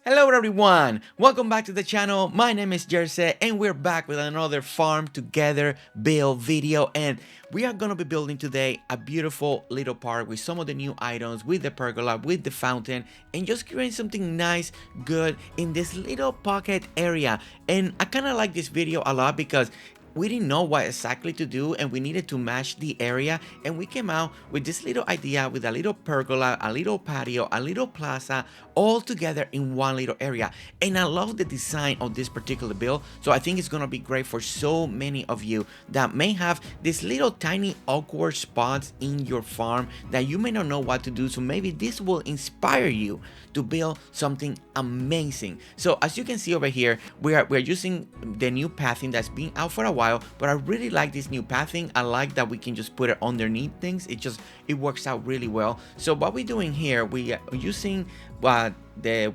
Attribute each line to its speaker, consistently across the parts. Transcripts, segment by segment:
Speaker 1: Hello everyone, welcome back to the channel. My name is Gerse and we're back with another farm together build video, and we are gonna be building today a beautiful little park with some of the new items, with the pergola, with the fountain, and just creating something nice, good in this little pocket area. And I kind of like this video a lot because we didn't know what exactly to do and we needed to match the area, and we came out with this little idea with a little pergola, a little patio, a little plaza, all together in one little area. And I love the design of this particular build, so I think it's gonna be great for so many of you that may have these little tiny awkward spots in your farm that you may not know what to do. So maybe this will inspire you to build something amazing. So as you can see over here, we're using the new pathing that's been out for a while, but I really like this new pathing. I like that we can just put it underneath things. It works out really well. So what we're doing here, we are using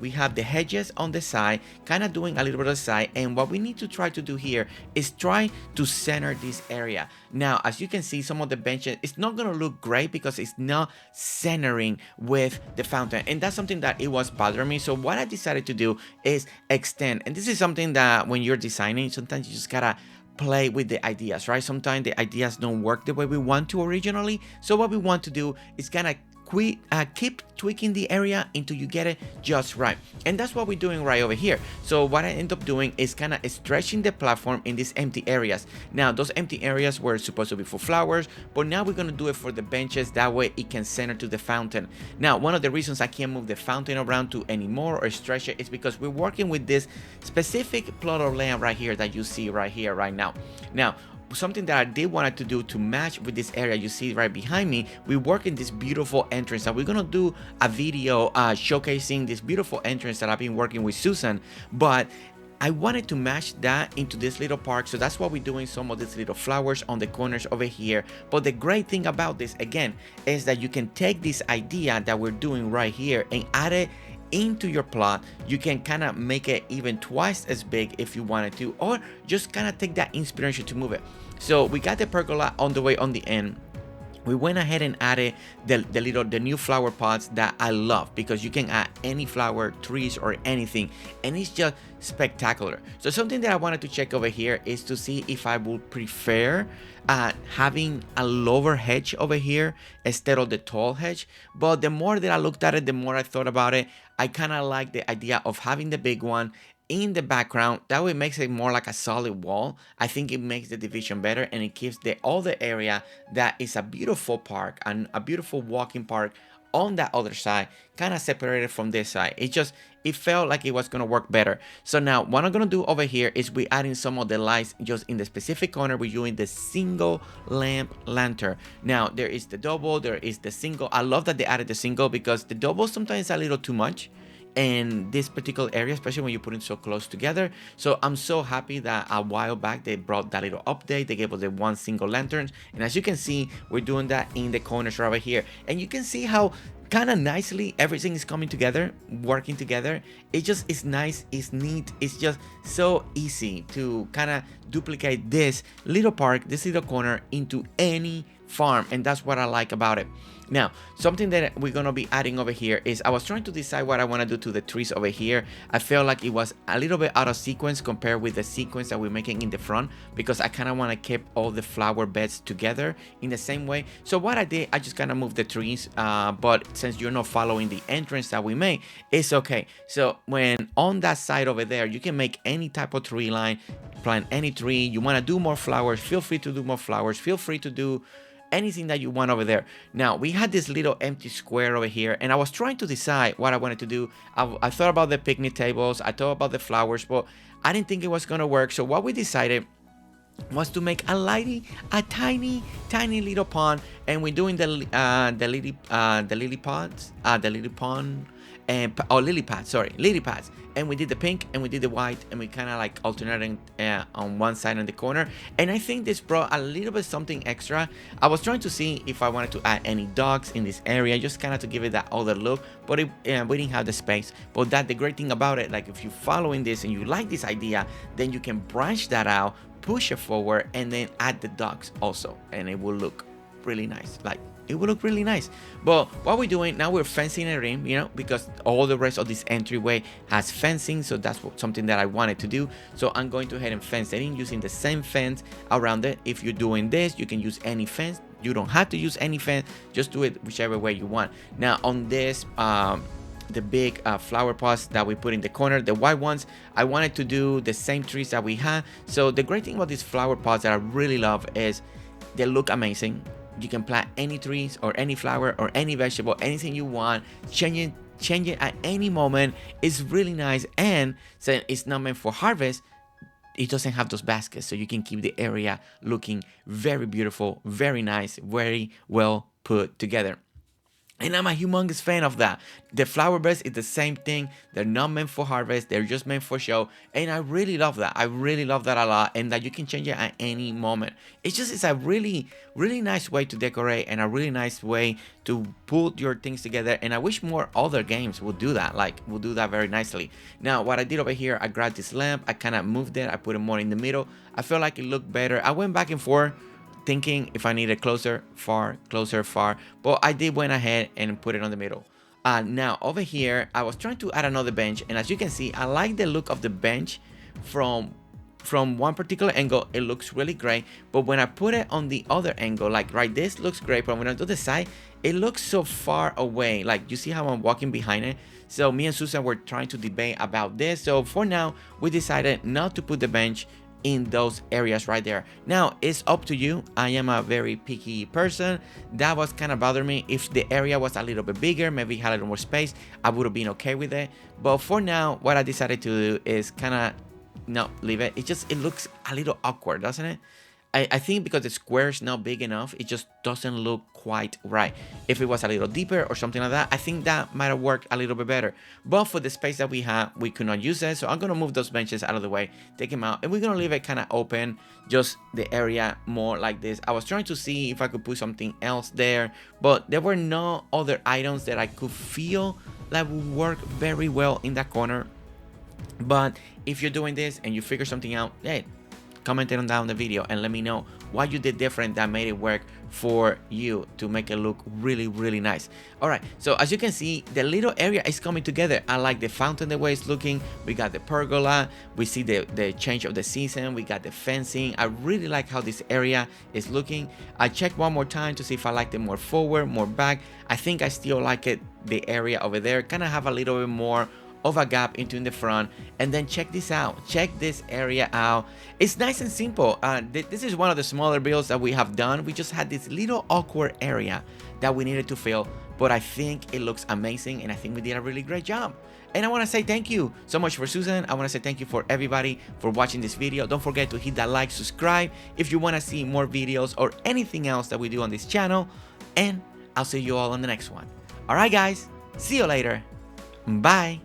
Speaker 1: we have the hedges on the side, kind of doing a little bit of the side, and what we need to try to do here is try to center this area. Now as you can see, some of the benches, it's not going to look great because it's not centering with the fountain, and that's something that it was bothering me. So what I decided to do is extend, and this is something that when you're designing, sometimes you just gotta play with the ideas, right? Sometimes the ideas don't work the way we want to originally. So what we want to do is kind of keep tweaking the area until you get it just right, and that's what we're doing right over here. So what I end up doing is kind of stretching the platform in these empty areas. Now those empty areas were supposed to be for flowers, but now we're going to do it for the benches, that way it can center to the fountain. Now one of the reasons I can't move the fountain around to anymore or stretch it is because we're working with this specific plot of land right here that you see right here right now. Now something that I did wanted to do to match with this area you see right behind me, we work in this beautiful entrance, and we're gonna do a video showcasing this beautiful entrance that I've been working with Susan, but I wanted to match that into this little park. So that's why we're doing some of these little flowers on the corners over here. But the great thing about this again is that you can take this idea that we're doing right here and add it into your plot. You can kind of make it even twice as big if you wanted to, or just kind of take that inspiration to move it. So we got the pergola on the way on the end. We went ahead and added the new flower pots that I love, because you can add any flower, trees, or anything, and it's just spectacular. So something that I wanted to check over here is to see if I would prefer having a lower hedge over here instead of the tall hedge. But the more that I looked at it, the more I thought about it, I kind of like the idea of having the big one in the background. That way it makes it more like a solid wall. I think it makes the division better, and it keeps all the area that is a beautiful park and a beautiful walking park on that other side kind of separated from this side. It felt like it was going to work better. So now what I'm going to do over here is we're adding some of the lights just in the specific corner. We're doing the single lamp lantern. Now there is the double, there is the single. I love that they added the single, because the double sometimes is a little too much in this particular area, especially when you put it so close together. So I'm so happy that a while back they brought that little update. They gave us the one single lantern, and as you can see, we're doing that in the corners right over here, and you can see how kind of nicely everything is coming together, working together. It's nice, it's neat, it's just so easy to kind of duplicate this little park, this little corner into any farm, and that's what I like about it. Now something that we're gonna be adding over here is I was trying to decide what I want to do to the trees over here. I felt like it was a little bit out of sequence compared with the sequence that we're making in the front, because I kind of want to keep all the flower beds together in the same way. So what I did, I just kind of moved the trees, but since you're not following the entrance that we made, it's okay. So when on that side over there, you can make any type of tree line, plant any tree. You want to do more flowers, feel free to do more flowers, feel free to do anything that you want over there. Now we had this little empty square over here, and I was trying to decide what I wanted to do. I thought about the picnic tables, I thought about the flowers, but I didn't think it was gonna work. So what we decided was to make a tiny little pond, and we're doing the lily pond and lily pads, and we did the pink and we did the white, and we kind of like alternating on one side and the corner. And I think this brought a little bit something extra. I was trying to see if I wanted to add any dogs in this area, just kind of to give it that other look, but we didn't have the space. But the great thing about it, like if you're following this and you like this idea, then you can branch that out, push it forward, and then add the dogs also, and it will look really nice. Like it will look really nice. But what we're doing now, we're fencing it in, you know, because all the rest of this entryway has fencing, so that's something that I wanted to do. So I'm going to head and fence it in using the same fence around it. If you're doing this, you can use any fence. You don't have to use any fence, just do it whichever way you want. Now on this the big flower pots that we put in the corner, the white ones, I wanted to do the same trees that we had. So the great thing about these flower pots that I really love is they look amazing. You can plant any trees or any flower or any vegetable, anything you want, change it at any moment. It's really nice, and since it's not meant for harvest, it doesn't have those baskets, so you can keep the area looking very beautiful, very nice, very well put together. And I'm a humongous fan of that. The flower beds is the same thing. They're not meant for harvest. They're just meant for show. And I really love that. I really love that a lot. And that you can change it at any moment. It's a really, really nice way to decorate and a really nice way to put your things together. And I wish more other games would do that. Like, would do that very nicely. Now, what I did over here, I grabbed this lamp. I kind of moved it. I put it more in the middle. I felt like it looked better. I went back and forth, thinking if I needed closer, far, but I did went ahead and put it on the middle. Now over here, I was trying to add another bench, and as you can see, I like the look of the bench from one particular angle. It looks really great, but when I put it on the other angle, like right, this looks great, but when I do the side, it looks so far away. Like, you see how I'm walking behind it? So me and Susan were trying to debate about this. So for now, we decided not to put the bench in those areas right there. Now it's up to you. I am a very picky person. That was kind of bothering me. If the area was a little bit bigger, maybe had a little more space, I would have been okay with it. But for now, what I decided to do is kind of not leave it. It looks a little awkward, doesn't it? I think because the square is not big enough, it just doesn't look quite right. If it was a little deeper or something like that, I think that might have worked a little bit better. But for the space that we have, we could not use it. So I'm going to move those benches out of the way, take them out, and we're going to leave it kind of open, just the area more like this. I was trying to see if I could put something else there, but there were no other items that I could feel that would work very well in that corner. But if you're doing this and you figure something out, hey, comment it on down the video and let me know what you did different that made it work for you to make it look really, really nice. All right, so as you can see, the little area is coming together. I like the fountain, the way it's looking. We got the pergola, we see the change of the season, we got the fencing. I really like how this area is looking. I checked one more time to see if I liked it more forward, more back. I think I still like it, the area over there kind of have a little bit more of a gap into in the front. And then check this out, check this area out. It's nice and simple. This is one of the smaller builds that we have done. We just had this little awkward area that we needed to fill, but I think it looks amazing, and I think we did a really great job. And I want to say thank you so much for Susan. I want to say thank you for everybody for watching this video. Don't forget to hit that like, subscribe if you want to see more videos or anything else that we do on this channel, and I'll see you all on the next one. All right guys, see you later. Bye.